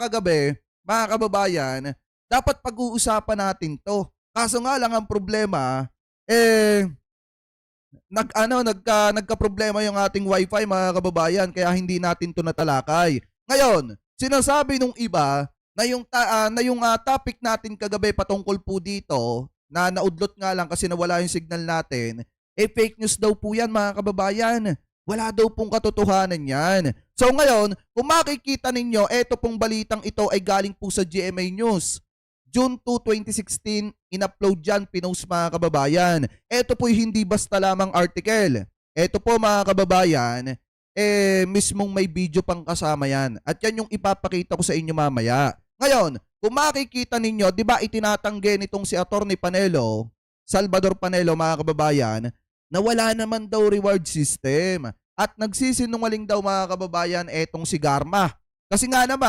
kagabi, mga kababayan, dapat pag-uusapan natin 'to. Kaso nga lang ang problema, eh, nagkaproblema yung ating wifi mga kababayan kaya hindi natin 'to natalakay. Ngayon, sinasabi nung iba na yung topic natin kagabi patungkol po dito na naudlot nga lang kasi nawala yung signal natin, fake news daw po 'yan mga kababayan. Wala daw pong katotohanan 'yan. So ngayon, kung makikita ninyo, eto pong balitang ito ay galing po sa GMA News. June 2, 2016, in-upload dyan, pinost mga kababayan. Ito po'y hindi basta lamang article. Ito po mga kababayan, mismong may video pang kasama yan. At yan yung ipapakita ko sa inyo mamaya. Ngayon, kung makikita ninyo, di ba itinatanggi nitong si Atty. Panelo, Salvador Panelo mga kababayan, na wala naman daw reward system. At nagsisinungaling daw mga kababayan etong si Garma. Kasi nga naman,